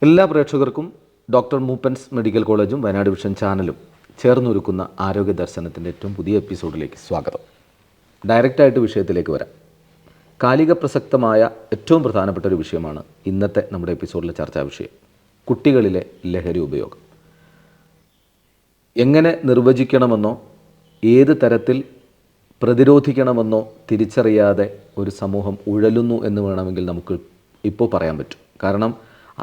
എല്ലാ പ്രേക്ഷകർക്കും doctor Moopen's medical കോളേജും വയനാട് വിഷൻ ചാനലും ചേർന്നൊരുക്കുന്ന ആരോഗ്യ ദർശനത്തിൻ്റെ ഏറ്റവും പുതിയ എപ്പിസോഡിലേക്ക് സ്വാഗതം. ഡയറക്റ്റായിട്ട് വിഷയത്തിലേക്ക് വരാം. കാലിക പ്രസക്തമായ ഏറ്റവും പ്രധാനപ്പെട്ട ഒരു വിഷയമാണ് ഇന്നത്തെ നമ്മുടെ എപ്പിസോഡിലെ ചർച്ചാ വിഷയം. കുട്ടികളിലെ ലഹരി ഉപയോഗം എങ്ങനെ നിർവചിക്കണമെന്നോ ഏത് തരത്തിൽ പ്രതിരോധിക്കണമെന്നോ തിരിച്ചറിയാതെ ഒരു സമൂഹം ഉഴലുന്നു എന്ന് വേണമെങ്കിൽ നമുക്ക് ഇപ്പോൾ പറയാൻ പറ്റും. കാരണം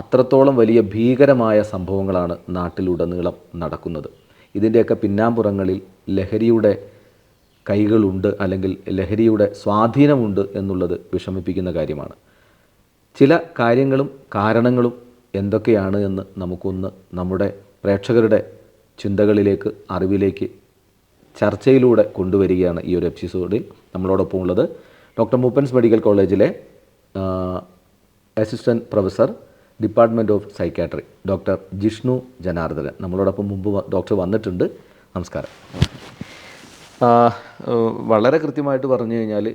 അത്രത്തോളം വലിയ ഭീകരമായ സംഭവങ്ങളാണ് നാട്ടിലുടനീളം നടക്കുന്നത്. ഇതിൻ്റെയൊക്കെ പിന്നാമ്പുറങ്ങളിൽ ലഹരിയുടെ കൈകളുണ്ട്, അല്ലെങ്കിൽ ലഹരിയുടെ സ്വാധീനമുണ്ട് എന്നുള്ളത് വിഷമിപ്പിക്കുന്ന കാര്യമാണ്. ചില കാര്യങ്ങളും കാരണങ്ങളും എന്തൊക്കെയാണ് എന്ന് നമുക്കൊന്ന് നമ്മുടെ പ്രേക്ഷകരുടെ ചിന്തകളിലേക്ക്, അറിവിലേക്ക് ചർച്ചയിലൂടെ കൊണ്ടുവരികയാണ് ഈ ഒരു എപ്പിസോഡിൽ നമ്മളോടൊപ്പം ഉള്ളത് ഡോക്ടർ മൂപ്പൻസ് മെഡിക്കൽ കോളേജിലെ assistant professor, department of psychiatry, doctor Jishnu Janardhanan. നമ്മളോടൊപ്പം മുമ്പ് ഡോക്ടർ വന്നിട്ടുണ്ട്. നമസ്കാരം. വളരെ കൃത്യമായിട്ട് പറഞ്ഞു കഴിഞ്ഞാൽ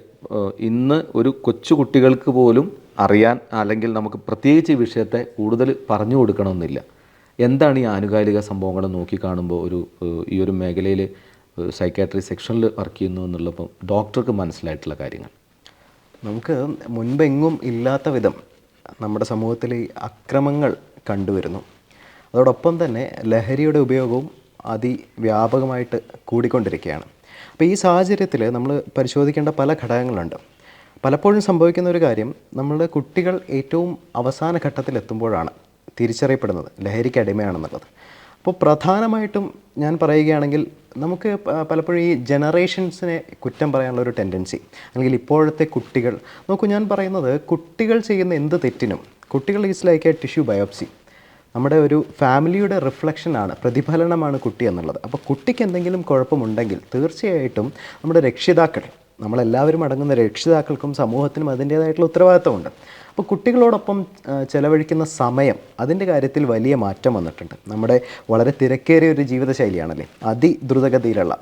ഇന്ന് ഒരു കൊച്ചു കുട്ടികൾക്ക് പോലും അറിയാൻ, അല്ലെങ്കിൽ നമുക്ക് പ്രത്യേകിച്ച് ഈ വിഷയത്തെ കൂടുതൽ പറഞ്ഞു കൊടുക്കണമെന്നില്ല. എന്താണ് ഈ ആനുകാലിക സംഭവങ്ങൾ നോക്കിക്കാണുമ്പോൾ ഈ ഒരു മേഖലയിൽ സൈക്യാട്രി സെക്ഷനിൽ വർക്ക് ചെയ്യുന്നു എന്നുള്ളപ്പോൾ ഡോക്ടർക്ക് മനസ്സിലായിട്ടുള്ള കാര്യങ്ങൾ? നമുക്ക് മുൻപെങ്ങും ഇല്ലാത്ത വിധം നമ്മുടെ സമൂഹത്തിൽ ഈ അക്രമങ്ങൾ കണ്ടുവരുന്നു. അതോടൊപ്പം തന്നെ ലഹരിയുടെ ഉപയോഗവും അതിവ്യാപകമായിട്ട് കൂടിക്കൊണ്ടിരിക്കുകയാണ്. അപ്പോൾ ഈ സാഹചര്യത്തിൽ നമ്മൾ പരിശോധിക്കേണ്ട പല ഘടകങ്ങളുണ്ട്. പലപ്പോഴും സംഭവിക്കുന്ന ഒരു കാര്യം, നമ്മളുടെ കുട്ടികൾ ഏറ്റവും അവസാന ഘട്ടത്തിലെത്തുമ്പോഴാണ് തിരിച്ചറിയപ്പെടുന്നത് ലഹരിക്ക് അടിമയാണെന്നുള്ളത്. അപ്പോൾ പ്രധാനമായിട്ടും ഞാൻ പറയുകയാണെങ്കിൽ, നമുക്ക് പലപ്പോഴും ഈ ജനറേഷൻസിനെ കുറ്റം പറയാനുള്ള ഒരു ടെൻഡൻസി, അല്ലെങ്കിൽ ഇപ്പോഴത്തെ കുട്ടികൾ നോക്കൂ, ഞാൻ പറയുന്നത് കുട്ടികൾ ചെയ്യുന്ന എന്ത് തെറ്റിനും കുട്ടികൾ is like A tissue biopsy. നമ്മുടെ ഒരു ഫാമിലിയുടെ റിഫ്ലക്ഷനാണ്, പ്രതിഫലനമാണ് കുട്ടി എന്നുള്ളത്. അപ്പോൾ കുട്ടിക്ക് എന്തെങ്കിലും കുഴപ്പമുണ്ടെങ്കിൽ തീർച്ചയായിട്ടും നമ്മുടെ രക്ഷിതാക്കൾ, നമ്മളെല്ലാവരും അടങ്ങുന്ന രക്ഷിതാക്കൾക്കും സമൂഹത്തിനും അതിൻ്റേതായിട്ടുള്ള ഉത്തരവാദിത്തമുണ്ട്. അപ്പോൾ കുട്ടികളോടൊപ്പം ചെലവഴിക്കുന്ന സമയം, അതിൻ്റെ കാര്യത്തിൽ വലിയ മാറ്റം വന്നിട്ടുണ്ട്. നമ്മുടെ വളരെ തിരക്കേറിയ ഒരു ജീവിതശൈലിയാണല്ലേ,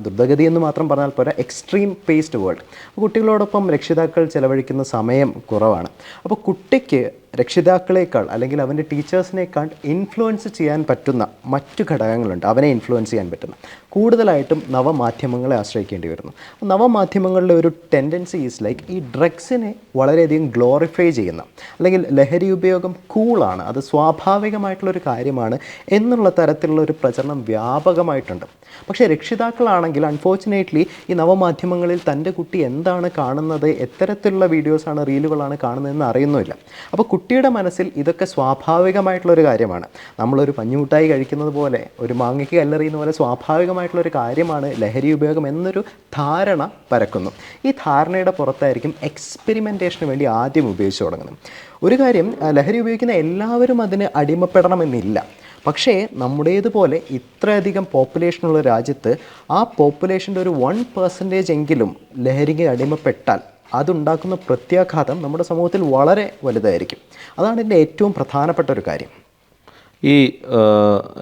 ദ്രുതഗതി എന്ന് മാത്രം പറഞ്ഞാൽ പോരാ, എക്സ്ട്രീം പേസ്ഡ് വേൾഡ്. അപ്പോൾ കുട്ടികളോടൊപ്പം രക്ഷിതാക്കൾ ചെലവഴിക്കുന്ന സമയം കുറവാണ്. അപ്പോൾ കുട്ടിക്ക് രക്ഷിതാക്കളേക്കാൾ, അല്ലെങ്കിൽ അവൻ്റെ ടീച്ചേഴ്സിനേക്കാൾ ഇൻഫ്ലുവൻസ് ചെയ്യാൻ പറ്റുന്ന മറ്റു ഘടകങ്ങളുണ്ട്. അവനെ ഇൻഫ്ലുവൻസ് ചെയ്യാൻ പറ്റുന്ന കൂടുതലായിട്ടും നവമാധ്യമങ്ങളെ ആശ്രയിക്കേണ്ടി വരുന്നു. നവമാധ്യമങ്ങളിലെ ഒരു ടെൻഡൻസി ഈസ് ലൈക്ക് ഈ ഡ്രഗ്സിനെ വളരെയധികം ഗ്ലോറിഫൈ ചെയ്യുന്ന, അല്ലെങ്കിൽ ലഹരി ഉപയോഗം കൂളാണ്, അത് സ്വാഭാവികമായിട്ടുള്ളൊരു കാര്യമാണ് എന്നുള്ള തരത്തിലുള്ള ഒരു പ്രചരണം വ്യാപകമായിട്ടുണ്ട്. പക്ഷേ രക്ഷിതാക്കളാണെങ്കിൽ അൺഫോർച്ചുനേറ്റ്ലി ഈ നവമാധ്യമങ്ങളിൽ തൻ്റെ കുട്ടി എന്താണ് കാണുന്നത്, എത്തരത്തിലുള്ള വീഡിയോസാണ്, റീലുകളാണ് കാണുന്നതെന്ന് അറിയുന്നില്ല. അപ്പോൾ കുട്ടിയുടെ മനസ്സിൽ ഇതൊക്കെ സ്വാഭാവികമായിട്ടുള്ളൊരു കാര്യമാണ്. നമ്മളൊരു പഞ്ഞുമിഠായി കഴിക്കുന്നത് പോലെ, ഒരു മാങ്ങയ്ക്ക് കല്ലെറിയുന്ന പോലെ സ്വാഭാവികമായിട്ടുള്ളൊരു കാര്യമാണ് ലഹരി ഉപയോഗം എന്നൊരു ധാരണ പരക്കുന്നു. ഈ ധാരണയുടെ പുറത്തായിരിക്കും എക്സ്പെരിമെൻറ്റേഷന് വേണ്ടി ആദ്യം ഉപയോഗിച്ച് തുടങ്ങുന്നത്. ഒരു കാര്യം, ലഹരി ഉപയോഗിക്കുന്ന എല്ലാവരും അതിന് അടിമപ്പെടണമെന്നില്ല. പക്ഷേ നമ്മുടേതുപോലെ ഇത്രയധികം പോപ്പുലേഷനുള്ള രാജ്യത്ത് ആ പോപ്പുലേഷൻ്റെ ഒരു 1% എങ്കിലും ലഹരിക്ക് അടിമപ്പെട്ടാൽ അതുണ്ടാക്കുന്ന പ്രത്യാഘാതം നമ്മുടെ സമൂഹത്തിൽ വളരെ വലുതായിരിക്കും. അതാണ് എൻ്റെ ഏറ്റവും പ്രധാനപ്പെട്ട ഒരു കാര്യം.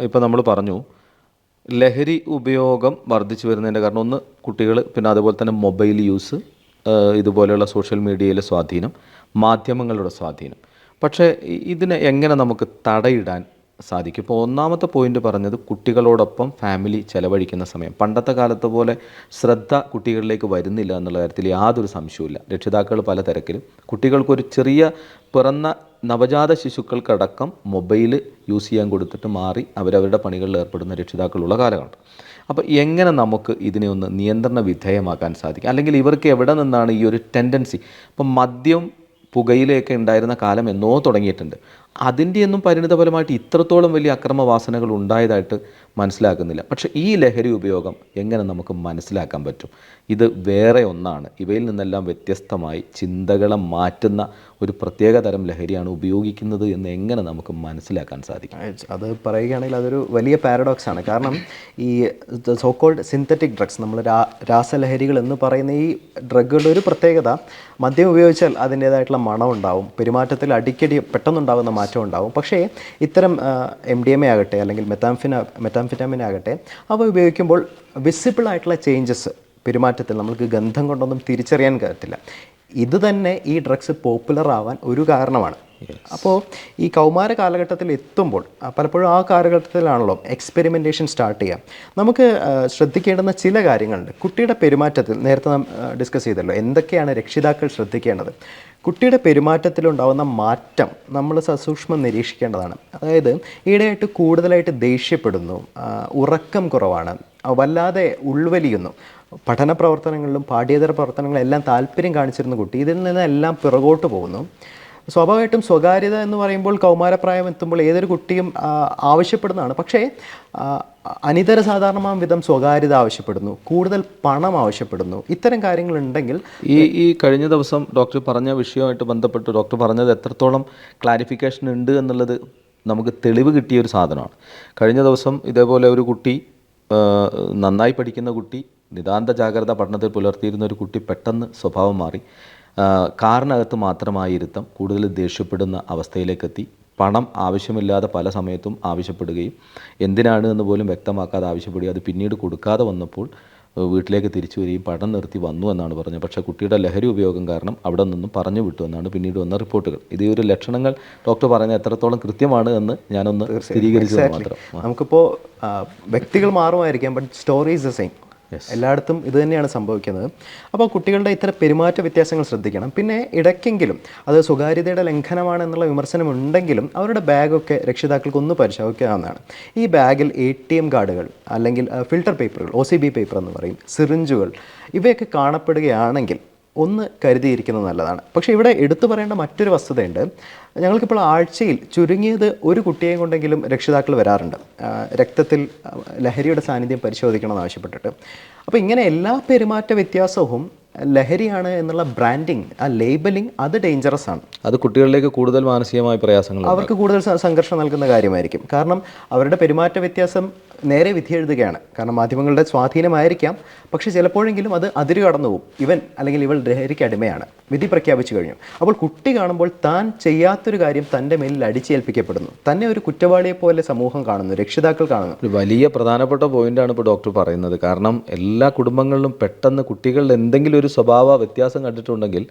ഇപ്പോൾ നമ്മൾ പറഞ്ഞു ലഹരി ഉപയോഗം വർദ്ധിച്ചു വരുന്നതിൻ്റെ കാരണം ഒന്ന് കുട്ടികൾ, പിന്നെ അതുപോലെ തന്നെ മൊബൈൽ യൂസ്, ഇതുപോലെയുള്ള സോഷ്യൽ മീഡിയയിലെ സ്വാധീനം, മാധ്യമങ്ങളുടെ സ്വാധീനം. പക്ഷേ ഇതിനെ എങ്ങനെ നമുക്ക് തടയിടാൻ സാധിക്കും? ഇപ്പോൾ ഒന്നാമത്തെ പോയിന്റ് പറഞ്ഞത് കുട്ടികളോടൊപ്പം ഫാമിലി ചെലവഴിക്കുന്ന സമയം. പണ്ടത്തെ കാലത്ത് പോലെ ശ്രദ്ധ കുട്ടികളിലേക്ക് വരുന്നില്ല എന്നുള്ള കാര്യത്തിൽ യാതൊരു സംശയവുമില്ല. രക്ഷിതാക്കൾ പല തിരക്കിലും, കുട്ടികൾക്കൊരു ചെറിയ പിറന്ന നവജാത ശിശുക്കൾക്കടക്കം മൊബൈൽ യൂസ് ചെയ്യാൻ കൊടുത്തിട്ട് മാറി അവരവരുടെ പണികളിൽ ഏർപ്പെടുന്ന രക്ഷിതാക്കളുള്ള കാലമാണ്. അപ്പോൾ എങ്ങനെ നമുക്ക് ഇതിനെ ഒന്ന് നിയന്ത്രണ വിധേയമാക്കാൻ സാധിക്കും? അല്ലെങ്കിൽ ഇവർക്ക് എവിടെ നിന്നാണ് ഈ ഒരു ടെൻഡൻസി? ഇപ്പം മദ്യം, പുകയിലയൊക്കെ ഉണ്ടായിരുന്ന കാലം എന്നോ തുടങ്ങിയിട്ടുണ്ട്. അതിൻ്റെയൊന്നും പരിണിതഫലമായിട്ട് ഇത്രത്തോളം വലിയ അക്രമവാസനകൾ ഉണ്ടായതായിട്ട് മനസ്സിലാക്കുന്നില്ല. പക്ഷേ ഈ ലഹരി ഉപയോഗം എങ്ങനെ നമുക്ക് മനസ്സിലാക്കാൻ പറ്റും? ഇത് വേറെ ഒന്നാണ്, ഇവയിൽ നിന്നെല്ലാം വ്യത്യസ്തമായി ചിന്തകളെ മാറ്റുന്ന ഒരു പ്രത്യേക തരം ലഹരിയാണ് ഉപയോഗിക്കുന്നത് എന്ന് എങ്ങനെ നമുക്ക് മനസ്സിലാക്കാൻ സാധിക്കും? അത് പറയുകയാണെങ്കിൽ അതൊരു വലിയ പാരഡോക്സാണ്. കാരണം ഈ സോ കോൾഡ് സിന്തറ്റിക് ഡ്രഗ്സ്, നമ്മൾ രാസലഹരികൾ എന്ന് പറയുന്ന ഈ ഡ്രഗുകളുടെ ഒരു പ്രത്യേകത, മദ്യം ഉപയോഗിച്ചാൽ അതിൻ്റേതായിട്ടുള്ള മണം ഉണ്ടാവും, പെരുമാറ്റത്തിൽ അടിക്കടി പെട്ടെന്നുണ്ടാകുന്ന മാറ്റം ഉണ്ടാവും. പക്ഷേ ഇത്തരം MDMA ആകട്ടെ, അല്ലെങ്കിൽ മെത്താംഫെറ്റാമിൻ ആകട്ടെ, അവ ഉപയോഗിക്കുമ്പോൾ വിസിബിളായിട്ടുള്ള ചേഞ്ചസ് പെരുമാറ്റത്തിൽ നമുക്ക് ഗന്ധം കൊണ്ടൊന്നും തിരിച്ചറിയാൻ പറ്റില്ല. ഇത് തന്നെ ഈ ഡ്രഗ്സ് പോപ്പുലർ ആവാൻ ഒരു കാരണമാണ്. അപ്പോൾ ഈ കൗമാര കാലഘട്ടത്തിൽ എത്തുമ്പോൾ പലപ്പോഴും ആ കാലഘട്ടത്തിലാണല്ലോ എക്സ്പെരിമെൻറ്റേഷൻ സ്റ്റാർട്ട് ചെയ്യുക. നമുക്ക് ശ്രദ്ധിക്കേണ്ടുന്ന ചില കാര്യങ്ങളുണ്ട്. കുട്ടിയുടെ പെരുമാറ്റത്തിൽ നേരത്തെ നാം ഡിസ്കസ് ചെയ്തല്ലോ എന്തൊക്കെയാണ് രക്ഷിതാക്കൾ ശ്രദ്ധിക്കേണ്ടത്. കുട്ടിയുടെ പെരുമാറ്റത്തിലുണ്ടാകുന്ന മാറ്റം നമ്മൾ സസൂക്ഷ്മം നിരീക്ഷിക്കേണ്ടതാണ്. അതായത് ഈയിടെയായിട്ട് കൂടുതലായിട്ട് ദേഷ്യപ്പെടുന്നു, ഉറക്കം കുറവാണ്, വല്ലാതെ ഉൾവലിയുന്നു, പഠന പ്രവർത്തനങ്ങളിലും പാഠ്യേതര പ്രവർത്തനങ്ങളിലും എല്ലാം താല്പര്യം കാണിച്ചിരുന്ന കുട്ടി ഇതിൽ നിന്നെല്ലാം പിറകോട്ട് പോകുന്നു. സ്വാഭാവികമായിട്ടും സ്വകാര്യത എന്ന് പറയുമ്പോൾ കൗമാരപ്രായം എത്തുമ്പോൾ ഏതൊരു കുട്ടിയും ആവശ്യപ്പെടുന്നതാണ്. പക്ഷേ അനിതര സാധാരണമാം വിധം സ്വകാര്യത ആവശ്യപ്പെടുന്നു, കൂടുതൽ പണം ആവശ്യപ്പെടുന്നു. ഇത്തരം കാര്യങ്ങളുണ്ടെങ്കിൽ ഈ കഴിഞ്ഞ ദിവസം ഡോക്ടർ പറഞ്ഞ വിഷയവുമായിട്ട് ബന്ധപ്പെട്ട് ഡോക്ടർ പറഞ്ഞത് എത്രത്തോളം ക്ലാരിഫിക്കേഷൻ ഉണ്ട് എന്നുള്ളത് നമുക്ക് തെളിവ് കിട്ടിയൊരു സാധനമാണ്. കഴിഞ്ഞ ദിവസം ഇതേപോലെ ഒരു കുട്ടി, നന്നായി പഠിക്കുന്ന കുട്ടി, നിതാന്ത ജാഗ്രത പഠനത്തിൽ പുലർത്തിയിരുന്ന ഒരു കുട്ടി പെട്ടെന്ന് സ്വഭാവം മാറി, കാറിനകത്ത് മാത്രമായിരുത്തം, കൂടുതൽ ദേഷ്യപ്പെടുന്ന അവസ്ഥയിലേക്കെത്തി, പണം ആവശ്യമില്ലാതെ പല സമയത്തും ആവശ്യപ്പെടുകയും എന്തിനാണ് എന്ന് പോലും വ്യക്തമാക്കാതെ ആവശ്യപ്പെടുകയും അത് പിന്നീട് കൊടുക്കാതെ വന്നപ്പോൾ വീട്ടിലേക്ക് തിരിച്ചു വരികയും പഠനം നിർത്തി വന്നു എന്നാണ് പറഞ്ഞത്. പക്ഷേ കുട്ടിയുടെ ലഹരി ഉപയോഗം കാരണം അവിടെ നിന്നും പറഞ്ഞു വിട്ടു എന്നാണ് പിന്നീട് വന്ന റിപ്പോർട്ടുകൾ. ഇത് ഒരു ലക്ഷണങ്ങൾ ഡോക്ടർ പറയുന്നത് എത്രത്തോളം കൃത്യമാണ് എന്ന് ഞാനൊന്ന് സ്ഥിരീകരിച്ചത് മാത്രം. നമുക്കിപ്പോൾ വ്യക്തികൾ മാറുമായിരിക്കാം, but story is the same. എല്ലായിടത്തും ഇത് തന്നെയാണ് സംഭവിക്കുന്നത്. അപ്പോൾ കുട്ടികളുടെ ഇത്തരം പെരുമാറ്റ വ്യത്യാസങ്ങൾ ശ്രദ്ധിക്കണം. പിന്നെ ഇടയ്ക്കെങ്കിലും അത് സ്വകാര്യതയുടെ ലംഘനമാണ് എന്നുള്ള വിമർശനം ഉണ്ടെങ്കിലും അവരുടെ ബാഗൊക്കെ രക്ഷിതാക്കൾക്ക് ഒന്ന് പരിശോധിക്കാവുന്നതാണ്. ഈ ബാഗിൽ ATM കാർഡുകൾ അല്ലെങ്കിൽ ഫിൽട്ടർ പേപ്പറുകൾ, OCB പേപ്പർ എന്ന് പറയും, സിറിഞ്ചുകൾ, ഇവയൊക്കെ കാണപ്പെടുകയാണെങ്കിൽ ഒന്ന് കരുതിയിരിക്കുന്നത് നല്ലതാണ്. പക്ഷേ ഇവിടെ എടുത്തു പറയേണ്ട മറ്റൊരു വസ്തുതയുണ്ട്. ഞങ്ങൾക്കിപ്പോൾ ആഴ്ചയിൽ ചുരുങ്ങിയത് ഒരു കുട്ടിയെയും കൊണ്ടെങ്കിലും രക്ഷിതാക്കൾ വരാറുണ്ട് രക്തത്തിൽ ലഹരിയുടെ സാന്നിധ്യം പരിശോധിക്കണമെന്ന് ആവശ്യപ്പെട്ടിട്ട്. അപ്പോൾ ഇങ്ങനെ എല്ലാ പെരുമാറ്റ വ്യത്യാസവും ലഹരിയാണ് എന്നുള്ള ബ്രാൻഡിങ്, ആ ലേബലിംഗ്, അത് ഡേഞ്ചറസ് ആണ്. അത് കുട്ടികളിലേക്ക് കൂടുതൽ മാനസികമായ പ്രയാസങ്ങൾ, അവർക്ക് കൂടുതൽ സംഘർഷം നൽകുന്ന കാര്യമായിരിക്കും. കാരണം അവരുടെ പെരുമാറ്റ വ്യത്യാസം നേരെ വിധി എഴുതുകയാണ്. കാരണം മാധ്യമങ്ങളുടെ സ്വാധീനമായിരിക്കാം, പക്ഷേ ചിലപ്പോഴെങ്കിലും അത് അതിര് കടന്നു പോകും. ഇവൻ അല്ലെങ്കിൽ ഇവൾ ലഹരിക്ക് അടിമയാണ്, വിധി പ്രഖ്യാപിച്ചു കഴിഞ്ഞു. അപ്പോൾ കുട്ടി കാണുമ്പോൾ താൻ ചെയ്യാത്തൊരു കാര്യം തൻ്റെ മേലിൽ അടിച്ചേൽപ്പിക്കപ്പെടുന്നു. തന്നെ ഒരു കുറ്റവാളിയെ പോലെ സമൂഹം കാണുന്നു, രക്ഷിതാക്കൾ കാണുന്നു. ഒരു വലിയ പ്രധാനപ്പെട്ട പോയിന്റാണ് ഇപ്പോൾ ഡോക്ടർ പറയുന്നത്. കാരണം എല്ലാ കുടുംബങ്ങളിലും പെട്ടെന്ന് കുട്ടികളിൽ എന്തെങ്കിലും ഒരു സ്വഭാവ വ്യത്യാസം കണ്ടിട്ടുണ്ടെങ്കിൽ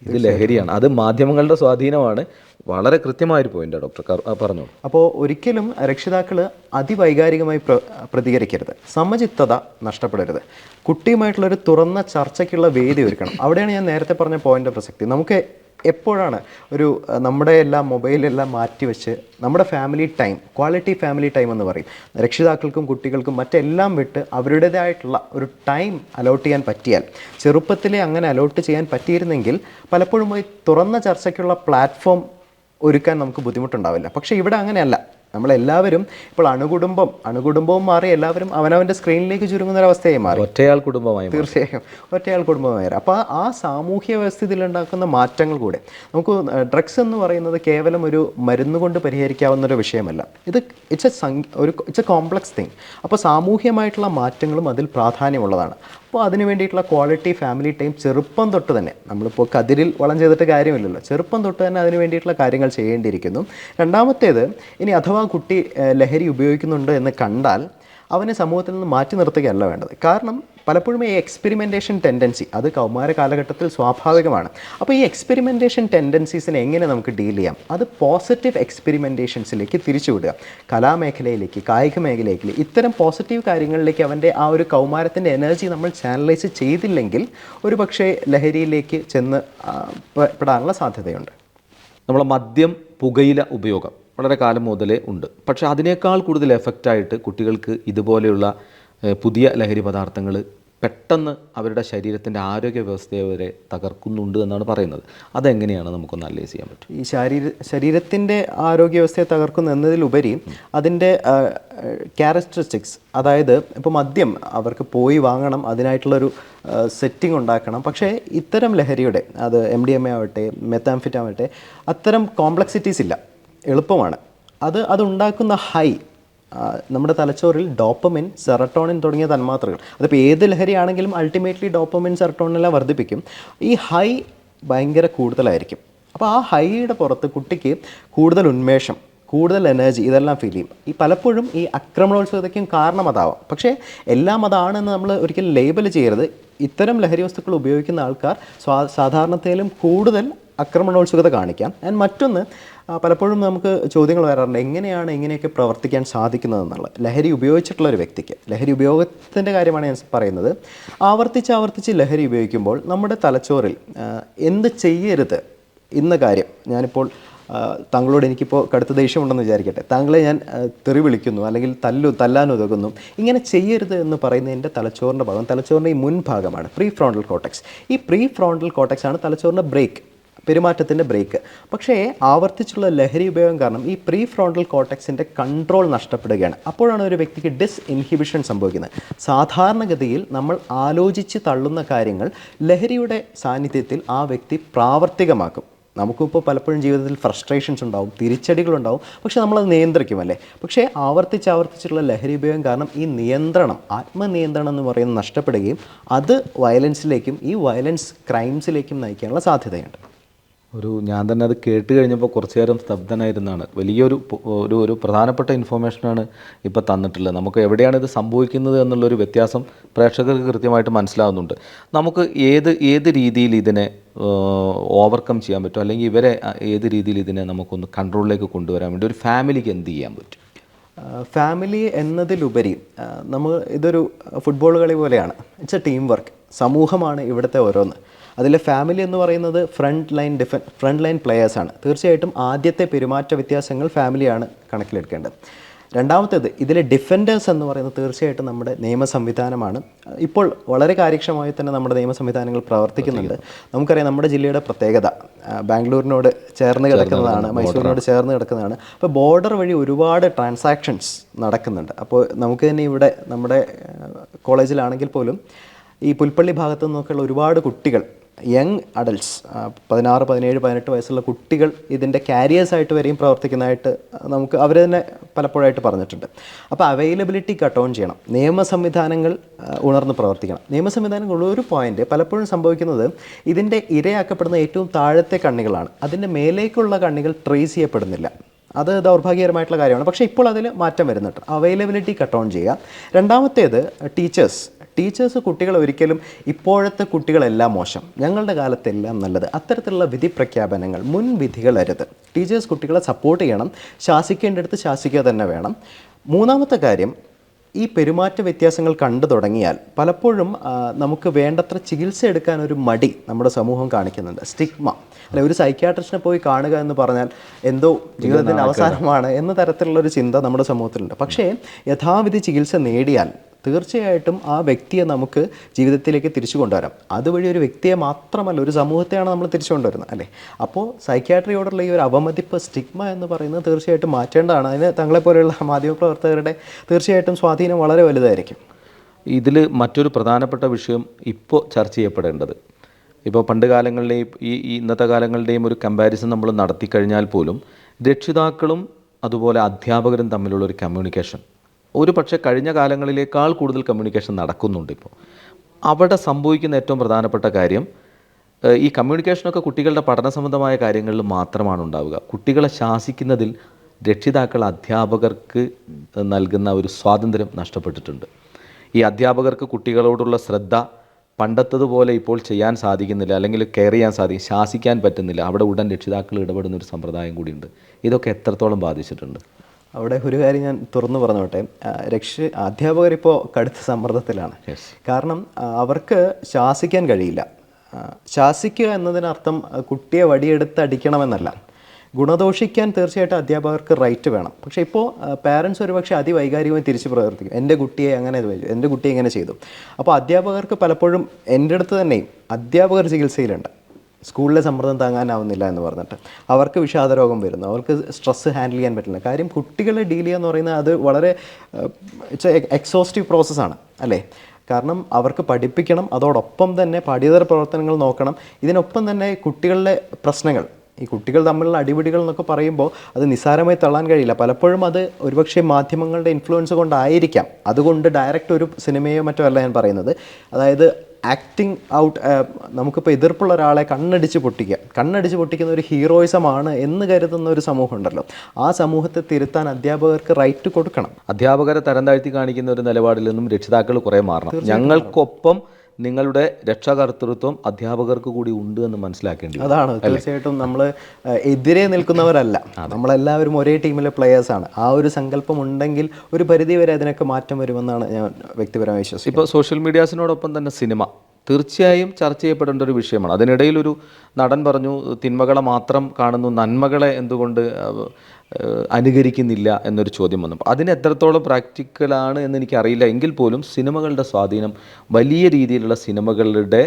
ഇത് ലഹരിയാണ്. അത് മാധ്യമങ്ങളുടെ സ്വാധീനമാണ്. വളരെ കൃത്യമായൊരു പോയിന്റാണ് ഡോക്ടർ പറഞ്ഞു. അപ്പോൾ ഒരിക്കലും രക്ഷിതാക്കൾ അതിവൈകാരികമായി പ്രതികരിക്കരുത്, സമചിത്തത നഷ്ടപ്പെടരുത്. കുട്ടിയുമായിട്ടുള്ളൊരു തുറന്ന ചർച്ചയ്ക്കുള്ള വേദി ഒരുക്കണം. അവിടെയാണ് ഞാൻ നേരത്തെ പറഞ്ഞ പോയിന്റ് പ്രസക്തി. നമുക്ക് എപ്പോഴാണ് ഒരു നമ്മുടെ എല്ലാം മൊബൈലെല്ലാം മാറ്റിവെച്ച് നമ്മുടെ family time, quality family time എന്ന് പറയും, രക്ഷിതാക്കൾക്കും കുട്ടികൾക്കും മറ്റെല്ലാം വിട്ട് അവരുടേതായിട്ടുള്ള ഒരു ടൈം അലോട്ട് ചെയ്യാൻ പറ്റിയാൽ, ചെറുപ്പത്തിലെ അങ്ങനെ അലോട്ട് ചെയ്യാൻ പറ്റിയിരുന്നെങ്കിൽ പലപ്പോഴും പോയി തുറന്ന ചർച്ചയ്ക്കുള്ള പ്ലാറ്റ്ഫോം ഒരുക്കാൻ നമുക്ക് ബുദ്ധിമുട്ടുണ്ടാവില്ല. പക്ഷേ ഇവിടെ അങ്ങനെയല്ല. നമ്മളെല്ലാവരും ഇപ്പോൾ അണുകുടുംബവും മാറി എല്ലാവരും അവനവൻ്റെ സ്ക്രീനിലേക്ക് ചുരുങ്ങുന്നൊരവസ്ഥയായി മാറി. ഒറ്റയാൾ കുടുംബമായി, തീർച്ചയായും ഒറ്റയാൾ കുടുംബമായി. അപ്പോൾ ആ സാമൂഹ്യ വ്യവസ്ഥയിൽ ഉണ്ടാക്കുന്ന മാറ്റങ്ങൾ കൂടെ നമുക്ക്, ഡ്രഗ്സ് എന്ന് പറയുന്നത് കേവലം ഒരു മരുന്ന് കൊണ്ട് പരിഹരിക്കാവുന്ന ഒരു വിഷയമല്ല. ഇത് ഇറ്റ്സ് എ കോംപ്ലക്സ് തിങ്. അപ്പോൾ സാമൂഹ്യമായിട്ടുള്ള മാറ്റങ്ങളും അതിൽ പ്രാധാന്യമുള്ളതാണ്. അപ്പോൾ അതിന് വേണ്ടിയിട്ടുള്ള ക്വാളിറ്റി ഫാമിലി ടൈം ചെറുപ്പം തൊട്ട് തന്നെ, നമ്മളിപ്പോൾ കതിരിൽ വളം ചെയ്തിട്ട് കാര്യമില്ലല്ലോ, ചെറുപ്പം തൊട്ട് തന്നെ അതിന് വേണ്ടിയിട്ടുള്ള കാര്യങ്ങൾ ചെയ്യേണ്ടിയിരിക്കുന്നു. രണ്ടാമത്തേത്, ഇനി അഥവാ കുട്ടി ലഹരി ഉപയോഗിക്കുന്നുണ്ട് എന്ന് കണ്ടാൽ അവനെ സമൂഹത്തിൽ നിന്ന് മാറ്റി നിർത്തുകയല്ല വേണ്ടത്. കാരണം പലപ്പോഴും ഈ എക്സ്പെരിമെൻറ്റേഷൻ ടെൻഡൻസി അത് കൗമാര കാലഘട്ടത്തിൽ സ്വാഭാവികമാണ്. അപ്പോൾ ഈ എക്സ്പെരിമെൻറ്റേഷൻ ടെൻഡൻസീസിനെ എങ്ങനെ നമുക്ക് ഡീൽ ചെയ്യാം? അത് പോസിറ്റീവ് എക്സ്പെരിമെൻറ്റേഷൻസിലേക്ക് തിരിച്ചുവിടുക. കലാമേഖലയിലേക്ക്, കായിക മേഖലയിലേക്ക്, ഇത്തരം പോസിറ്റീവ് കാര്യങ്ങളിലേക്ക് അവൻ്റെ ആ ഒരു കൗമാരത്തിൻ്റെ എനർജി നമ്മൾ ചാനലൈസ് ചെയ്തില്ലെങ്കിൽ ഒരു പക്ഷേ ലഹരിയിലേക്ക് ചെന്ന് പെടാനുള്ള സാധ്യതയുണ്ട്. നമ്മളെ മദ്യം, പുകയില ഉപയോഗം വളരെ കാലം മുതലേ ഉണ്ട്. പക്ഷേ അതിനേക്കാൾ കൂടുതൽ എഫക്റ്റായിട്ട് കുട്ടികൾക്ക് ഇതുപോലെയുള്ള പുതിയ ലഹരി പദാർത്ഥങ്ങൾ പെട്ടെന്ന് അവരുടെ ശരീരത്തിൻ്റെ ആരോഗ്യ വ്യവസ്ഥയെ വരെ തകർക്കുന്നുണ്ട് എന്നാണ് പറയുന്നത്. അതെങ്ങനെയാണ് നമുക്കൊന്ന് അനലൈസ് ചെയ്യാൻ പറ്റും? ഈ ശരീരത്തിൻ്റെ ആരോഗ്യ വ്യവസ്ഥയെ തകർക്കുന്നു എന്നതിലുപരി അതിൻ്റെ ക്യാരക്ടറിസ്റ്റിക്സ്, അതായത് ഇപ്പോൾ മദ്യം അവർക്ക് പോയി വാങ്ങണം, അതിനായിട്ടുള്ളൊരു സെറ്റിംഗ് ഉണ്ടാക്കണം. പക്ഷേ ഇത്തരം ലഹരിയുടെ, അത് MDMA ആവട്ടെ, മെത്താംഫെറ്റാമിൻ ആവട്ടെ, അത്തരം കോംപ്ലക്സിറ്റീസ് ഇല്ല, എളുപ്പമാണ്. അതുണ്ടാക്കുന്ന ഹൈ, നമ്മുടെ തലച്ചോറിൽ ഡോപ്പമിൻ, സെറട്ടോണിൻ തുടങ്ങിയ തന്മാത്രകൾ, അതിപ്പോൾ ഏത് ലഹരിയാണെങ്കിലും അൾട്ടിമേറ്റ്ലി ഡോപ്പമിൻ, സെറട്ടോണിനെല്ലാം വർദ്ധിപ്പിക്കും. ഈ ഹൈ ഭയങ്കര കൂടുതലായിരിക്കും. അപ്പോൾ ആ ഹൈയുടെ പുറത്ത് കുട്ടിക്ക് കൂടുതൽ ഉന്മേഷം, കൂടുതൽ എനർജി, ഇതെല്ലാം ഫീൽ ചെയ്യും. ഈ പലപ്പോഴും ഈ ആക്രമണോത്സുകതയ്ക്കും കാരണം അതാവാം. പക്ഷേ എല്ലാം അതാണെന്ന് നമ്മൾ ഒരിക്കലും ലേബൽ ചെയ്യരുത്. ഇത്തരം ലഹരി വസ്തുക്കൾ ഉപയോഗിക്കുന്ന ആൾക്കാർ സാധാരണത്തിലും കൂടുതൽ ആക്രമണോത്സുകത കാണിക്കാം. ആൻഡ് മറ്റൊന്ന്, പലപ്പോഴും നമുക്ക് ചോദ്യങ്ങൾ വരാറുണ്ട്, എങ്ങനെയാണ് ഇങ്ങനെയൊക്കെ പ്രവർത്തിക്കാൻ സാധിക്കുന്നതെന്നുള്ളത്. ലഹരി ഉപയോഗിച്ചിട്ടുള്ള ഒരു വ്യക്തിക്ക്, ലഹരി ഉപയോഗത്തിൻ്റെ കാര്യമാണ് ഞാൻ പറയുന്നത്, ആവർത്തിച്ച് ലഹരി ഉപയോഗിക്കുമ്പോൾ നമ്മുടെ തലച്ചോറിൽ എന്ത് ചെയ്യരുത് ഇന്ന കാര്യം, ഞാനിപ്പോൾ താങ്കളോട് എനിക്കിപ്പോൾ കടുത്ത ദേഷ്യമുണ്ടെന്ന് വിചാരിക്കട്ടെ, താങ്കളെ ഞാൻ തെറി വിളിക്കുന്നു അല്ലെങ്കിൽ തല്ലാൻ ഉതകുന്നു, ഇങ്ങനെ ചെയ്യരുത് എന്ന് പറയുന്നതിൻ്റെ തലച്ചോറിൻ്റെ ഭാഗം, തലച്ചോറിൻ്റെ ഈ മുൻഭാഗമാണ് പ്രീ ഫ്രോണ്ടൽ കോർട്ടെക്സ്. ഈ പ്രീ ഫ്രോണ്ടൽ കോർട്ടെക്സ് ആണ് തലച്ചോറിൻ്റെ ബ്രേക്ക്, പെരുമാറ്റത്തിൻ്റെ ബ്രേക്ക്. പക്ഷേ ആവർത്തിച്ചുള്ള ലഹരി ഉപയോഗം കാരണം ഈ പ്രീ ഫ്രോണ്ടൽ കോർട്ടെക്സിൻ്റെ കൺട്രോൾ നഷ്ടപ്പെടുകയാണ്. അപ്പോഴാണ് ഒരു വ്യക്തിക്ക് ഡിസ്ഇൻഹിബിഷൻ സംഭവിക്കുന്നത്. സാധാരണഗതിയിൽ നമ്മൾ ആലോചിച്ച് തള്ളുന്ന കാര്യങ്ങൾ ലഹരിയുടെ സാന്നിധ്യത്തിൽ ആ വ്യക്തി പ്രാവർത്തികമാക്കും. നമുക്കിപ്പോൾ പലപ്പോഴും ജീവിതത്തിൽ ഫ്രസ്ട്രേഷൻസ് ഉണ്ടാവും, തിരിച്ചടികളുണ്ടാവും, പക്ഷേ നമ്മളത് നിയന്ത്രിക്കുമല്ലേ. പക്ഷേ ആവർത്തിച്ചുള്ള ലഹരി ഉപയോഗം കാരണം ഈ നിയന്ത്രണം, ആത്മനിയന്ത്രണം എന്ന് പറയുന്നത് നഷ്ടപ്പെടുകയും അത് വയലൻസിലേക്കും ഈ വയലൻസ് ക്രൈംസിലേക്കും നയിക്കാനുള്ള സാധ്യതയുണ്ട്. ഞാൻ തന്നെ അത് കേട്ട് കഴിഞ്ഞപ്പോൾ കുറച്ചു നേരം സ്തബ്ധനായിരുന്നാണ്. വലിയൊരു ഒരു പ്രധാനപ്പെട്ട ഇൻഫോർമേഷനാണ് ഇപ്പോൾ തന്നിട്ടുള്ളത്. നമുക്ക് എവിടെയാണ് ഇത് സംഭവിക്കുന്നത് എന്നുള്ളൊരു വ്യത്യാസം പ്രേക്ഷകർക്ക് കൃത്യമായിട്ട് മനസ്സിലാവുന്നുണ്ട്. നമുക്ക് ഏത് രീതിയിൽ ഇതിനെ ഓവർകം ചെയ്യാൻ പറ്റും, അല്ലെങ്കിൽ ഇവരെ ഏത് രീതിയിൽ ഇതിനെ നമുക്കൊന്ന് കൺട്രോളിലേക്ക് കൊണ്ടുവരാൻ വേണ്ടി ഒരു ഫാമിലിക്ക് എന്ത് ചെയ്യാൻ പറ്റും? ഫാമിലി എന്നതിലുപരി ഇതൊരു ഫുട്ബോൾ കളി പോലെയാണ്. It's A team work. സമൂഹമാണ് ഇവിടുത്തെ ഓരോന്ന്. അതിലെ ഫാമിലി എന്ന് പറയുന്നത് ഫ്രണ്ട് ലൈൻ പ്ലെയേഴ്സാണ്. തീർച്ചയായിട്ടും ആദ്യത്തെ പെരുമാറ്റ വ്യത്യാസങ്ങൾ ഫാമിലിയാണ് കണക്കിലെടുക്കേണ്ടത്. രണ്ടാമത്തേത്, ഇതിലെ ഡിഫൻഡേഴ്സ് എന്ന് പറയുന്നത് തീർച്ചയായിട്ടും നമ്മുടെ നിയമ സംവിധാനമാണ്. ഇപ്പോൾ വളരെ കാര്യക്ഷമമായി തന്നെ നമ്മുടെ നിയമ സംവിധാനങ്ങൾ പ്രവർത്തിക്കുന്നുണ്ട്. നമുക്കറിയാം നമ്മുടെ ജില്ലയുടെ പ്രത്യേകത ബാംഗ്ലൂരിനോട് ചേർന്ന് കിടക്കുന്നതാണ്, മൈസൂരിനോട് ചേർന്ന് കിടക്കുന്നതാണ്. അപ്പോൾ ബോർഡർ വഴി ഒരുപാട് ട്രാൻസാക്ഷൻസ് നടക്കുന്നുണ്ട്. അപ്പോൾ നമുക്ക് തന്നെ ഇവിടെ നമ്മുടെ കോളേജിലാണെങ്കിൽ പോലും ഈ പുൽപ്പള്ളി ഭാഗത്തു നിന്നൊക്കെയുള്ള ഒരുപാട് കുട്ടികൾ, യങ് അഡൽട്ട്സ്, 16, 17, 18 വയസ്സുള്ള കുട്ടികൾ ഇതിൻ്റെ കാരിയേഴ്സായിട്ട് വരെയും പ്രവർത്തിക്കുന്നതായിട്ട് നമുക്ക് അവർ തന്നെ പലപ്പോഴായിട്ട് പറഞ്ഞിട്ടുണ്ട്. അപ്പോൾ അവൈലബിലിറ്റി കട്ട് ഓൺ ചെയ്യണം, നിയമ സംവിധാനങ്ങൾ ഉണർന്ന് പ്രവർത്തിക്കണം. നിയമ സംവിധാനങ്ങൾ ഒരു പോയിൻ്റ് പലപ്പോഴും സംഭവിക്കുന്നത് ഇതിൻ്റെ ഇരയാക്കപ്പെടുന്ന ഏറ്റവും താഴത്തെ കണ്ണികളാണ്. അതിൻ്റെ മേലേക്കുള്ള കണ്ണികൾ ട്രേസ് ചെയ്യപ്പെടുന്നില്ല. അത് ദൗർഭാഗ്യകരമായിട്ടുള്ള കാര്യമാണ്. പക്ഷേ ഇപ്പോൾ അതിൽ മാറ്റം വരുന്നുണ്ട്. അവൈലബിലിറ്റി കട്ട് ഓൺ ചെയ്യുക. രണ്ടാമത്തേത്, ടീച്ചേഴ്സ് കുട്ടികൾ ഒരിക്കലും ഇപ്പോഴത്തെ കുട്ടികളെല്ലാം മോശം, ഞങ്ങളുടെ കാലത്തെല്ലാം നല്ലത്, അത്തരത്തിലുള്ള വിധി പ്രഖ്യാപനങ്ങൾ, മുൻവിധികൾ അരുത്. ടീച്ചേഴ്സ് കുട്ടികളെ സപ്പോർട്ട് ചെയ്യണം, ശാസിക്കേണ്ടടുത്ത് ശാസിക്കുക തന്നെ വേണം. മൂന്നാമത്തെ കാര്യം, ഈ പെരുമാറ്റ വ്യത്യാസങ്ങൾ കണ്ടു തുടങ്ങിയാൽ പലപ്പോഴും നമുക്ക് വേണ്ടത്ര ചികിത്സ എടുക്കാൻ ഒരു മടി നമ്മുടെ സമൂഹം കാണിക്കുന്നുണ്ട്. സ്റ്റിഗ്മ, അല്ലെ, ഒരു സൈക്യാട്രിസ്റ്റിനെ പോയി കാണുക എന്ന് പറഞ്ഞാൽ എന്തോ ജീവിതത്തിൻ്റെ അവസാനമാണ് എന്ന തരത്തിലുള്ളൊരു ചിന്ത നമ്മുടെ സമൂഹത്തിലുണ്ട്. പക്ഷേ യഥാവിധി ചികിത്സ നേടിയാൽ തീർച്ചയായിട്ടും ആ വ്യക്തിയെ നമുക്ക് ജീവിതത്തിലേക്ക് തിരിച്ചു കൊണ്ടുവരാം. അതുവഴി ഒരു വ്യക്തിയെ മാത്രമല്ല, ഒരു സമൂഹത്തെയാണ് നമ്മൾ തിരിച്ചു കൊണ്ടുവരുന്നത്, അല്ലേ. അപ്പോൾ സൈക്യാട്രിയോടുള്ള ഈ ഒരു അവമതിപ്പ്, സ്റ്റിഗ്മ എന്ന് പറയുന്നത് തീർച്ചയായിട്ടും മാറ്റേണ്ടതാണ്. അതിന് തങ്ങളെപ്പോലെയുള്ള മാധ്യമപ്രവർത്തകരുടെ തീർച്ചയായിട്ടും സ്വാധീനം വളരെ വലുതായിരിക്കും. ഇതിൽ മറ്റൊരു പ്രധാനപ്പെട്ട വിഷയം ഇപ്പോൾ ചർച്ച ചെയ്യപ്പെടേണ്ടത്, ഇപ്പോൾ പണ്ട് കാലങ്ങളിലെയും ഈ ഇന്നത്തെ കാലങ്ങളുടെയും ഒരു കമ്പാരിസൺ നമ്മൾ നടത്തിക്കഴിഞ്ഞാൽ പോലും രക്ഷിതാക്കളും അതുപോലെ അധ്യാപകരും തമ്മിലുള്ളൊരു കമ്മ്യൂണിക്കേഷൻ ഒരു പക്ഷേ കഴിഞ്ഞ കാലങ്ങളിലേക്കാൾ കൂടുതൽ കമ്മ്യൂണിക്കേഷൻ നടക്കുന്നുണ്ട്. ഇപ്പോൾ അവിടെ സംഭവിക്കുന്ന ഏറ്റവും പ്രധാനപ്പെട്ട കാര്യം, ഈ കമ്മ്യൂണിക്കേഷനൊക്കെ കുട്ടികളുടെ പഠന സംബന്ധമായ കാര്യങ്ങളിൽ മാത്രമാണ് ഉണ്ടാവുക. കുട്ടികളെ ശാസിക്കുന്നതിൽ രക്ഷിതാക്കൾ അധ്യാപകർക്ക് നൽകുന്ന ഒരു സ്വാതന്ത്ര്യം നഷ്ടപ്പെട്ടിട്ടുണ്ട്. ഈ അധ്യാപകർക്ക് കുട്ടികളോടുള്ള ശ്രദ്ധ പണ്ടത്തതുപോലെ ഇപ്പോൾ ചെയ്യാൻ സാധിക്കുന്നില്ല, അല്ലെങ്കിൽ കെയർ ചെയ്യാൻ ശാസിക്കാൻ പറ്റുന്നില്ല. അവിടെ ഉടൻ രക്ഷിതാക്കൾ ഇടപെടുന്ന ഒരു സമ്പ്രദായം കൂടിയുണ്ട്. ഇതൊക്കെ എത്രത്തോളം ബാധിച്ചിട്ടുണ്ട്? അവിടെ ഒരു കാര്യം ഞാൻ തുറന്നു പറഞ്ഞോട്ടെ, അധ്യാപകരിപ്പോൾ കടുത്ത സമ്മർദ്ദത്തിലാണ്. കാരണം അവർക്ക് ശാസിക്കാൻ കഴിയില്ല. ശാസിക്കുക എന്നതിനർത്ഥം കുട്ടിയെ വടിയെടുത്ത് അടിക്കണമെന്നല്ല. ഗുണദോഷിക്കാൻ തീർച്ചയായിട്ടും അധ്യാപകർക്ക് റൈറ്റ് വേണം. പക്ഷേ ഇപ്പോൾ പാരൻസ് ഒരുപക്ഷെ അതിവൈകാരികമായി തിരിച്ച് പ്രവർത്തിക്കും. എൻ്റെ കുട്ടിയെ ഇങ്ങനെ ചെയ്തു. അപ്പോൾ അധ്യാപകർക്ക് പലപ്പോഴും എൻ്റെ അടുത്ത് തന്നെയും അധ്യാപകർ ചികിത്സയിലുണ്ട്. സ്കൂളിലെ സമ്മർദ്ദം താങ്ങാനാവുന്നില്ല എന്ന് പറഞ്ഞിട്ട് അവർക്ക് വിഷാദരോഗം വരുന്നു, അവർക്ക് സ്ട്രെസ്സ് ഹാൻഡിൽ ചെയ്യാൻ പറ്റില്ല. കാര്യം കുട്ടികളെ ഡീൽ ചെയ്യുക എന്ന് പറയുന്നത് അത് വളരെ എക്സോസ്റ്റീവ് പ്രോസസ്സാണ്, അല്ലേ. കാരണം അവർക്ക് പഠിപ്പിക്കണം, അതോടൊപ്പം തന്നെ പാഠ്യേതര പ്രവർത്തനങ്ങൾ നോക്കണം. ഇതിനൊപ്പം തന്നെ കുട്ടികളുടെ പ്രശ്നങ്ങൾ, ഈ കുട്ടികൾ തമ്മിലുള്ള അടിപിടികൾ എന്നൊക്കെ പറയുമ്പോൾ അത് നിസ്സാരമായി തള്ളാൻ കഴിയില്ല. പലപ്പോഴും അത് ഒരുപക്ഷെ മാധ്യമങ്ങളുടെ ഇൻഫ്ലുവൻസ് കൊണ്ടായിരിക്കാം. അതുകൊണ്ട് ഡയറക്റ്റ് ഒരു സിനിമയോ മറ്റോ അല്ല ഞാൻ പറയുന്നത്. അതായത് ആക്ടിങ് ഔട്ട്, നമുക്കിപ്പോൾ എതിർപ്പുള്ള ഒരാളെ കണ്ണടിച്ച് പൊട്ടിക്കുന്ന ഒരു ഹീറോയിസമാണ് എന്ന് കരുതുന്ന ഒരു സമൂഹം ഉണ്ടല്ലോ. ആ സമൂഹത്തെ തിരുത്താൻ അധ്യാപകർക്ക് റൈറ്റ് കൊടുക്കണം. അധ്യാപകരെ തരം താഴ്ത്തി കാണിക്കുന്ന ഒരു നിലപാടിൽ നിന്നും രക്ഷിതാക്കൾ കുറേ മാറണം. ഞങ്ങൾക്കൊപ്പം നിങ്ങളുടെ രക്ഷാകർതൃത്വം അധ്യാപകർക്ക് കൂടി ഉണ്ട് എന്ന് മനസ്സിലാക്കേണ്ടി വരും. അതാണ് തീർച്ചയായിട്ടും നമ്മൾ എതിരെ നിൽക്കുന്നവരല്ല, നമ്മളെല്ലാവരും ഒരേ ടീമിലെ പ്ലെയേഴ്സാണ്. ആ ഒരു സങ്കല്പം ഉണ്ടെങ്കിൽ ഒരു പരിധി വരെ അതിനൊക്കെ മാറ്റം വരുമെന്നാണ് ഞാൻ വ്യക്തിപരമായി വിശ്വസിക്കുന്നത്. ഇപ്പോൾ സോഷ്യൽ മീഡിയാസിനോടൊപ്പം തന്നെ സിനിമ തീർച്ചയായും ചർച്ച ചെയ്യപ്പെടേണ്ട ഒരു വിഷയമാണ്. അതിനിടയിൽ ഒരു നടൻ പറഞ്ഞു, തിന്മകളെ മാത്രം കാണുന്നു, നന്മകളെ എന്തുകൊണ്ട് അനുകരിക്കുന്നില്ല എന്നൊരു ചോദ്യം വന്നു. അതിന് എത്രത്തോളം പ്രാക്ടിക്കലാണ് എന്ന് എനിക്കറിയില്ല. എങ്കിൽ പോലും സിനിമകളുടെ സ്വാധീനം, വലിയ രീതിയിലുള്ള സിനിമകളുടെ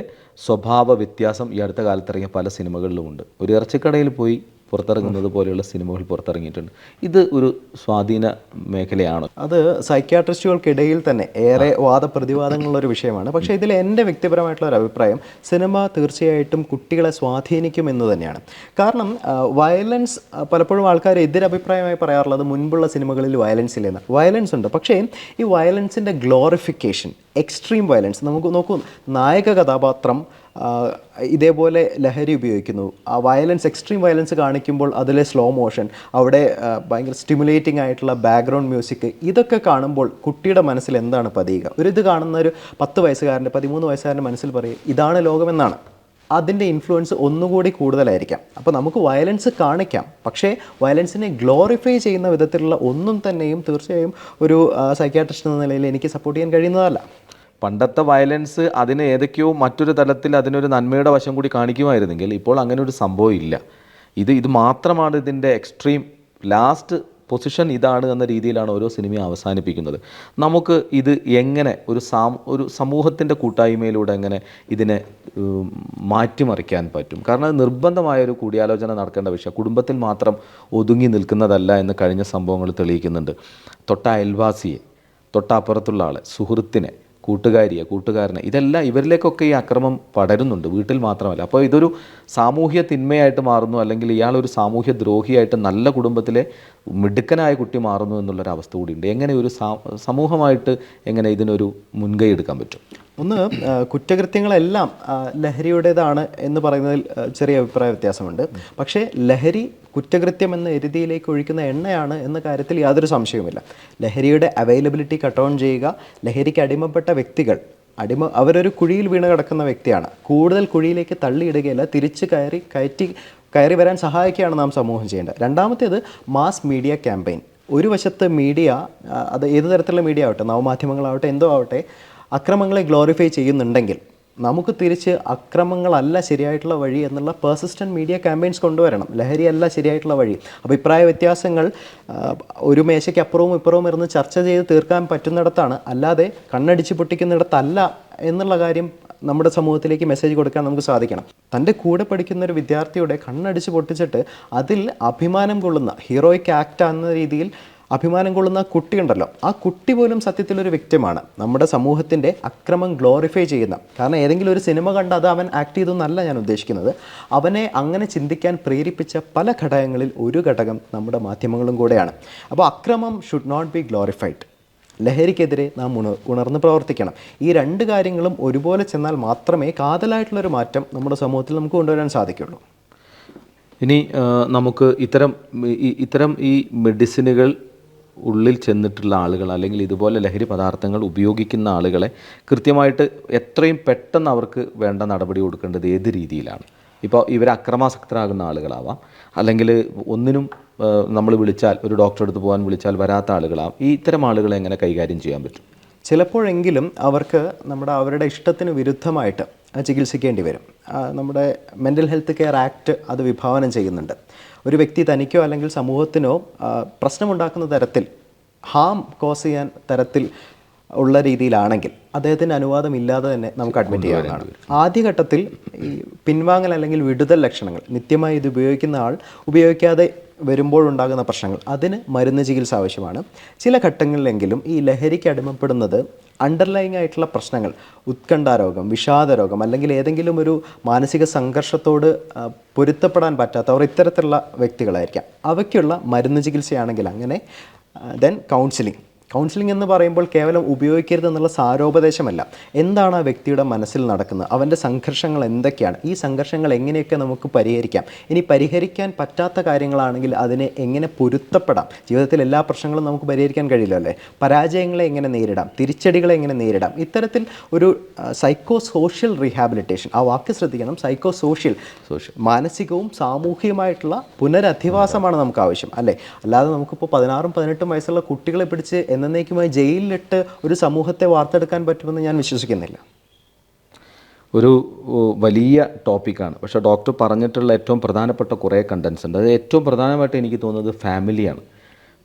സ്വഭാവ വ്യത്യാസം ഈ അടുത്ത കാലത്ത് ഇറങ്ങിയ പല സിനിമകളിലുമുണ്ട്. ഒരു ഇറച്ചിക്കടയിൽ പോയി പുറത്തിറങ്ങുന്നത് പോലെയുള്ള സിനിമകൾ പുറത്തിറങ്ങിയിട്ടുണ്ട്. ഇത് ഒരു സ്വാധീന മേഖലയാണ്. അത് സൈക്യാട്രിസ്റ്റുകൾക്കിടയിൽ തന്നെ ഏറെ വാദപ്രതിവാദങ്ങളുള്ളൊരു വിഷയമാണ്. പക്ഷേ ഇതിൽ എൻ്റെ വ്യക്തിപരമായിട്ടുള്ള ഒരു അഭിപ്രായം, സിനിമ തീർച്ചയായിട്ടും കുട്ടികളെ സ്വാധീനിക്കും എന്ന് തന്നെയാണ്. കാരണം വയലൻസ് പലപ്പോഴും ആൾക്കാർ എതിരഭിപ്രായമായി പറയാറുള്ളത് മുൻപുള്ള സിനിമകളിൽ വയലൻസ് ഇല്ലെന്ന്. വയലൻസ് ഉണ്ട്, പക്ഷേ ഈ വയലൻസിൻ്റെ ഗ്ലോറിഫിക്കേഷൻ, എക്സ്ട്രീം വയലൻസ്, നമുക്ക് നോക്കൂ, നായക കഥാപാത്രം ഇതേപോലെ ലഹരി ഉപയോഗിക്കുന്നു, ആ വയലൻസ്, എക്സ്ട്രീം വയലൻസ് കാണിക്കുമ്പോൾ അതിലെ സ്ലോ മോഷൻ, അവിടെ ഭയങ്കര സ്റ്റിമുലേറ്റിംഗ് ആയിട്ടുള്ള ബാക്ക്ഗ്രൗണ്ട് മ്യൂസിക്, ഇതൊക്കെ കാണുമ്പോൾ കുട്ടിയുടെ മനസ്സിൽ എന്താണ് പതിയുക? ഇത് കാണുന്ന ഒരു 10 വയസ്സുകാരൻ്റെ 13 വയസ്സുകാരൻ്റെ മനസ്സിൽ പറയും ഇതാണ് ലോകമെന്നാണ്. അതിൻ്റെ ഇൻഫ്ലുവൻസ് ഒന്നുകൂടി കൂടുതലായിരിക്കാം. അപ്പോൾ നമുക്ക് വയലൻസ് കാണിക്കാം, പക്ഷേ വയലൻസിനെ ഗ്ലോറിഫൈ ചെയ്യുന്ന വിധത്തിലുള്ള ഒന്നും തന്നെയും തീർച്ചയായും ഒരു സൈക്യാട്രിസ്റ്റ് എന്ന നിലയിൽ എനിക്ക് സപ്പോർട്ട് ചെയ്യാൻ കഴിയുന്നതല്ല. പണ്ടത്തെ വയലൻസ് അതിന് ഏതൊക്കെയോ മറ്റൊരു തലത്തിൽ അതിനൊരു നന്മയുടെ വശം കൂടി കാണിക്കുമായിരുന്നെങ്കിൽ ഇപ്പോൾ അങ്ങനെ ഒരു സംഭവം ഇല്ല. ഇത് മാത്രമാണ് ഇതിൻ്റെ എക്സ്ട്രീം ലാസ്റ്റ് പൊസിഷൻ ഇതാണ് എന്ന രീതിയിലാണ് ഓരോ സിനിമയും അവസാനിപ്പിക്കുന്നത്. നമുക്ക് ഇത് എങ്ങനെ ഒരു സമൂഹത്തിൻ്റെ കൂട്ടായ്മയിലൂടെ എങ്ങനെ ഇതിനെ മാറ്റിമറിക്കാൻ പറ്റും? കാരണം അത് നിർബന്ധമായൊരു കൂടിയാലോചന നടക്കേണ്ട വിഷയം, കുടുംബത്തിൽ മാത്രം ഒതുങ്ങി നിൽക്കുന്നതല്ല എന്ന് കഴിഞ്ഞ സംഭവങ്ങൾ തെളിയിക്കുന്നുണ്ട്. തൊട്ട അയൽവാസിയെ, തൊട്ടപ്പുറത്തുള്ള ആളെ, സുഹൃത്തിനെ, കൂട്ടുകാരനെ, ഇതെല്ലാം ഇവരിലേക്കൊക്കെ ഈ അക്രമം പടരുന്നുണ്ട്, വീട്ടിൽ മാത്രമല്ല. അപ്പോൾ ഇതൊരു സാമൂഹ്യ തിന്മയായിട്ട് മാറുന്നു, അല്ലെങ്കിൽ ഇയാളൊരു സാമൂഹ്യ ദ്രോഹിയായിട്ട് നല്ല കുടുംബത്തിലെ മിടുക്കനായ കുട്ടി മാറുന്നു എന്നുള്ളൊരവസ്ഥ കൂടിയുണ്ട്. എങ്ങനെ ഒരു സമൂഹമായിട്ട് എങ്ങനെ ഇതിനൊരു മുൻകൈ എടുക്കാൻ പറ്റും? ഒന്ന്, കുറ്റകൃത്യങ്ങളെല്ലാം ലഹരിയുടേതാണ് എന്ന് പറയുന്നതിൽ ചെറിയ അഭിപ്രായ വ്യത്യാസമുണ്ട്. പക്ഷേ ലഹരി കുറ്റകൃത്യം എന്ന എരുതിയിലേക്ക് ഒഴിക്കുന്ന എണ്ണയാണ് എന്ന കാര്യത്തിൽ യാതൊരു സംശയവുമില്ല. ലഹരിയുടെ അവൈലബിലിറ്റി കട്ട് ഓൺ ചെയ്യുക, ലഹരിക്ക് അടിമപ്പെട്ട വ്യക്തികൾ, അവരൊരു കുഴിയിൽ വീണ് കിടക്കുന്ന വ്യക്തിയാണ്, കൂടുതൽ കുഴിയിലേക്ക് തള്ളിയിടുകയല്ല, തിരിച്ച് കയറി വരാൻ സഹായിക്കുകയാണ് നാം സമൂഹം ചെയ്യേണ്ടത്. രണ്ടാമത്തേത് മാസ് മീഡിയ ക്യാമ്പയിൻ. ഒരു വശത്ത് മീഡിയ, അത് ഏത് തരത്തിലുള്ള മീഡിയ ആവട്ടെ, നവമാധ്യമങ്ങളാവട്ടെ, എന്തോ ആവട്ടെ, അക്രമങ്ങളെ ഗ്ലോറിഫൈ ചെയ്യുന്നുണ്ടെങ്കിൽ നമുക്ക് തിരിച്ച് അക്രമങ്ങളല്ല ശരിയായിട്ടുള്ള വഴി എന്നുള്ള പെർസിസ്റ്റൻറ്റ് മീഡിയ ക്യാമ്പയിൻസ് കൊണ്ടുവരണം. ലഹരിയല്ല ശരിയായിട്ടുള്ള വഴി. അഭിപ്രായ വ്യത്യാസങ്ങൾ ഒരു മേശയ്ക്ക് അപ്പുറവും ഇപ്പുറവും ഇരുന്ന് ചർച്ച ചെയ്ത് തീർക്കാൻ പറ്റുന്നിടത്താണ്, അല്ലാതെ കണ്ണടിച്ച് പൊട്ടിക്കുന്നിടത്തല്ല എന്നുള്ള കാര്യം നമ്മുടെ സമൂഹത്തിലേക്ക് മെസ്സേജ് കൊടുക്കാൻ നമുക്ക് സാധിക്കണം. തൻ്റെ കൂടെ പഠിക്കുന്ന ഒരു വിദ്യാർത്ഥിയുടെ കണ്ണടിച്ച് പൊട്ടിച്ചിട്ട് അതിൽ അഭിമാനം കൊള്ളുന്ന, ഹീറോയിക് ആക്ട് എന്ന രീതിയിൽ അഭിമാനം കൊള്ളുന്ന കുട്ടിയുണ്ടല്ലോ, ആ കുട്ടി പോലും സത്യത്തിലൊരു വ്യക്തിമാണ്. നമ്മുടെ സമൂഹത്തിൻ്റെ അക്രമം ഗ്ലോറിഫൈ ചെയ്യുന്ന, കാരണം ഏതെങ്കിലും ഒരു സിനിമ കണ്ട് അത് അവൻ ആക്ട് ചെയ്തെന്നല്ല ഞാൻ ഉദ്ദേശിക്കുന്നത്, അവനെ അങ്ങനെ ചിന്തിക്കാൻ പ്രേരിപ്പിച്ച പല ഘടകങ്ങളിൽ ഒരു ഘടകം നമ്മുടെ മാധ്യമങ്ങളും കൂടെയാണ്. അപ്പോൾ അക്രമം ഷുഡ് നോട്ട് ബി ഗ്ലോറിഫൈഡ്. ലഹരിക്കെതിരെ നാം ഉണർന്ന് പ്രവർത്തിക്കണം. ഈ രണ്ട് കാര്യങ്ങളും ഒരുപോലെ ചെന്നാൽ മാത്രമേ കാതലായിട്ടുള്ളൊരു മാറ്റം നമ്മുടെ സമൂഹത്തിൽ നമുക്ക് കൊണ്ടുവരാൻ സാധിക്കുള്ളൂ. ഇനി നമുക്ക് ഇത്തരം ഈ മെഡിസിനുകൾ ഉള്ളിൽ ചെന്നിട്ടുള്ള ആളുകൾ, അല്ലെങ്കിൽ ഇതുപോലെ ലഹരി പദാർത്ഥങ്ങൾ ഉപയോഗിക്കുന്ന ആളുകളെ കൃത്യമായിട്ട് എത്രയും പെട്ടെന്ന് അവർക്ക് വേണ്ട നടപടി കൊടുക്കേണ്ടത് ഏത് രീതിയിലാണ്? ഇപ്പോൾ ഇവർ അക്രമാസക്തരാകുന്ന ആളുകളാവാം, അല്ലെങ്കിൽ ഒന്നിനും നമ്മൾ വിളിച്ചാൽ, ഒരു ഡോക്ടറെ അടുത്ത് പോകാൻ വിളിച്ചാൽ വരാത്ത ആളുകളാവാം. ഇത്തരം ആളുകളെ എങ്ങനെ കൈകാര്യം ചെയ്യാൻ പറ്റും? ചിലപ്പോഴെങ്കിലും അവർക്ക് അവരുടെ ഇഷ്ടത്തിന് വിരുദ്ധമായിട്ട് ചികിത്സിക്കേണ്ടി വരും. നമ്മുടെ മെൻ്റൽ ഹെൽത്ത് കെയർ ആക്ട് അത് വിഭാവനം ചെയ്യുന്നുണ്ട്. ഒരു വ്യക്തി തനിക്കോ അല്ലെങ്കിൽ സമൂഹത്തിനോ പ്രശ്നമുണ്ടാക്കുന്ന തരത്തിൽ, ഹാം കോസ് ചെയ്യാൻ തരത്തിൽ ഉള്ള രീതിയിലാണെങ്കിൽ അദ്ദേഹത്തിൻ്റെ അനുവാദം ഇല്ലാതെ തന്നെ നമുക്ക് അഡ്മിറ്റ് ചെയ്യാവുന്നതാണ്. ആദ്യഘട്ടത്തിൽ ഈ പിൻവാങ്ങൽ അല്ലെങ്കിൽ വിടുതൽ ലക്ഷണങ്ങൾ, നിത്യമായി ഇത് ഉപയോഗിക്കുന്ന ആൾ ഉപയോഗിക്കാതെ വരുമ്പോഴുണ്ടാകുന്ന പ്രശ്നങ്ങൾ, അതിന് മരുന്ന് ചികിത്സ ആവശ്യമാണ്. ചില ഘട്ടങ്ങളിലെങ്കിലും ഈ ലഹരിക്ക് അടിമപ്പെടുന്നത് അണ്ടർലൈങ് ആയിട്ടുള്ള പ്രശ്നങ്ങൾ, ഉത്കണ്ഠാരോഗം, വിഷാദരോഗം, അല്ലെങ്കിൽ ഏതെങ്കിലും ഒരു മാനസിക സംഘർഷത്തോട് പൊരുത്തപ്പെടാൻ പറ്റാത്തവർ ഇത്തരത്തിലുള്ള വ്യക്തികളായിരിക്കാം. അവയ്ക്കുള്ള മരുന്ന് ചികിത്സയാണെങ്കിൽ അങ്ങനെ, ദെൻ കൗൺസിലിംഗ് എന്ന് പറയുമ്പോൾ കേവലം ഉപയോഗിക്കരുത് എന്നുള്ള സാരോപദേശമല്ല. എന്താണ് ആ വ്യക്തിയുടെ മനസ്സിൽ നടക്കുന്നത്, അവൻ്റെ സംഘർഷങ്ങൾ എന്തൊക്കെയാണ്, ഈ സംഘർഷങ്ങൾ എങ്ങനെയൊക്കെ നമുക്ക് പരിഹരിക്കാം, ഇനി പരിഹരിക്കാൻ പറ്റാത്ത കാര്യങ്ങളാണെങ്കിൽ അതിനെ എങ്ങനെ പൊരുത്തപ്പെടാം. ജീവിതത്തിൽ എല്ലാ പ്രശ്നങ്ങളും നമുക്ക് പരിഹരിക്കാൻ കഴിയില്ല അല്ലേ. പരാജയങ്ങളെ എങ്ങനെ നേരിടാം, തിരിച്ചടികളെ എങ്ങനെ നേരിടാം, ഇത്തരത്തിൽ ഒരു സൈക്കോ സോഷ്യൽ റീഹാബിലിറ്റേഷൻ, ആ വാക്ക് ശ്രദ്ധിക്കണം, സൈക്കോ സോഷ്യൽ, മാനസികവും സാമൂഹികമായിട്ടുള്ള പുനരധിവാസമാണ് നമുക്ക് ആവശ്യം അല്ലേ. അല്ലാതെ നമുക്കിപ്പോൾ 16-18 വയസ്സുള്ള കുട്ടികളെ പിടിച്ച് എന്നേക്കുമായി ജയിലിലിട്ട് ഒരു സമൂഹത്തെ വാർത്തെടുക്കാൻ പറ്റുമെന്ന് ഞാൻ വിശ്വസിക്കുന്നില്ല. ഒരു വലിയ ടോപ്പിക്കാണ്. പക്ഷേ ഡോക്ടർ പറഞ്ഞിട്ടുള്ള ഏറ്റവും പ്രധാനപ്പെട്ട കുറേ കണ്ടൻസ് ഉണ്ട്. അത് ഏറ്റവും പ്രധാനമായിട്ട് എനിക്ക് തോന്നുന്നത് ഫാമിലിയാണ്.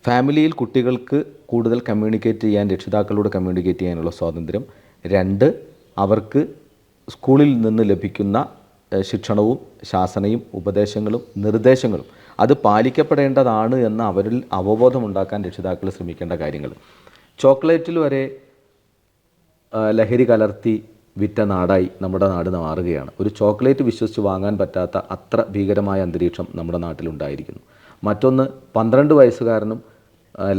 ഫാമിലിയിൽ കുട്ടികൾക്ക് കൂടുതൽ കമ്മ്യൂണിക്കേറ്റ് ചെയ്യാൻ, രക്ഷിതാക്കളോട് കമ്മ്യൂണിക്കേറ്റ് ചെയ്യാനുള്ള സ്വാതന്ത്ര്യം. 2, അവർക്ക് സ്കൂളിൽ നിന്ന് ലഭിക്കുന്ന ശിക്ഷണവും ശാസനയും ഉപദേശങ്ങളും നിർദ്ദേശങ്ങളും അത് പാലിക്കപ്പെടേണ്ടതാണ് എന്ന് അവരിൽ അവബോധമുണ്ടാക്കാൻ രക്ഷിതാക്കൾ ശ്രമിക്കേണ്ട കാര്യങ്ങൾ. ചോക്ലേറ്റിൽ വരെ ലഹരി കലർത്തി വിറ്റ നാടായി നമ്മുടെ നാട് മാറുകയാണ്. ഒരു ചോക്ലേറ്റ് വിശ്വസിച്ച് വാങ്ങാൻ പറ്റാത്ത അത്ര ഭീകരമായ അന്തരീക്ഷം നമ്മുടെ നാട്ടിലുണ്ടായിരിക്കുന്നു. മറ്റൊന്ന്, 12 വയസ്സുകാരനും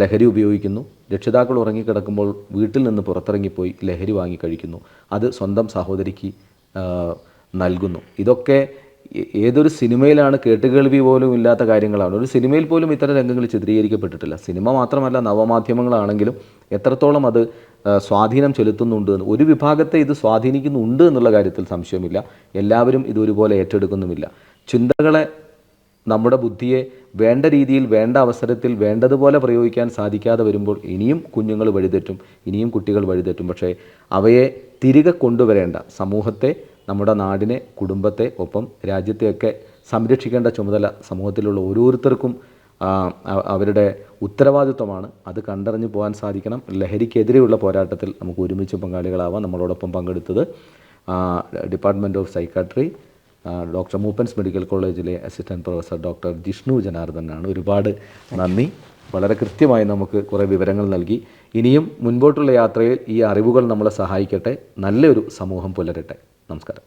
ലഹരി ഉപയോഗിക്കുന്നു. രക്ഷിതാക്കൾ ഉറങ്ങിക്കിടക്കുമ്പോൾ വീട്ടിൽ നിന്ന് പുറത്തിറങ്ങിപ്പോയി ലഹരി വാങ്ങിക്കഴിക്കുന്നു. അത് സ്വന്തം സഹോദരിക്ക് നൽകുന്നു. ഇതൊക്കെ ഏതൊരു സിനിമയിലാണ് കേട്ടുകേൾവി പോലും ഇല്ലാത്ത കാര്യങ്ങളാണ്. ഒരു സിനിമയിൽ പോലും ഇത്തരം രംഗങ്ങൾ ചിത്രീകരിക്കപ്പെട്ടിട്ടില്ല. സിനിമ മാത്രമല്ല, നവമാധ്യമങ്ങളാണെങ്കിലും എത്രത്തോളം അത് സ്വാധീനം ചെലുത്തുന്നുണ്ട് എന്ന്, ഒരു വിഭാഗത്തെ ഇത് സ്വാധീനിക്കുന്നുണ്ട് എന്നുള്ള കാര്യത്തിൽ സംശയമില്ല. എല്ലാവരും ഇതൊരുപോലെ ഏറ്റെടുക്കുന്നുമില്ല. ചിന്തകളെ, നമ്മുടെ ബുദ്ധിയെ വേണ്ട രീതിയിൽ, വേണ്ട അവസരത്തിൽ വേണ്ടതുപോലെ പ്രയോഗിക്കാൻ സാധിക്കാതെ വരുമ്പോൾ ഇനിയും കുഞ്ഞുങ്ങൾ വഴിതെറ്റും, ഇനിയും കുട്ടികൾ വഴിതെറ്റും. പക്ഷേ അവയെ തിരികെ കൊണ്ടുവരേണ്ട, സമൂഹത്തെ, നമ്മുടെ നാടിനെ, കുടുംബത്തെ, ഒപ്പം രാജ്യത്തെയൊക്കെ സംരക്ഷിക്കേണ്ട ചുമതല സമൂഹത്തിലുള്ള ഓരോരുത്തർക്കും അവരുടെ ഉത്തരവാദിത്വമാണ്. അത് കണ്ടറിഞ്ഞു പോകാൻ സാധിക്കണം. ലഹരിക്കെതിരെയുള്ള പോരാട്ടത്തിൽ നമുക്ക് ഒരുമിച്ച് പങ്കാളികളാവാം. നമ്മളോടൊപ്പം പങ്കെടുത്തത് department of psychiatry, doctor Moopen's medical കോളേജിലെ അസിസ്റ്റൻറ്റ് പ്രൊഫസർ ഡോക്ടർ ജിഷ്ണു ജനാർദ്ദനാണ്. ഒരുപാട് നന്ദി. വളരെ കൃത്യമായി നമുക്ക് കുറേ വിവരങ്ങൾ നൽകി. ഇനിയും മുൻപോട്ടുള്ള യാത്രയിൽ ഈ അറിവുകൾ നമ്മളെ സഹായിക്കട്ടെ. നല്ലൊരു സമൂഹം പുലരട്ടെ. നമസ്കാരം.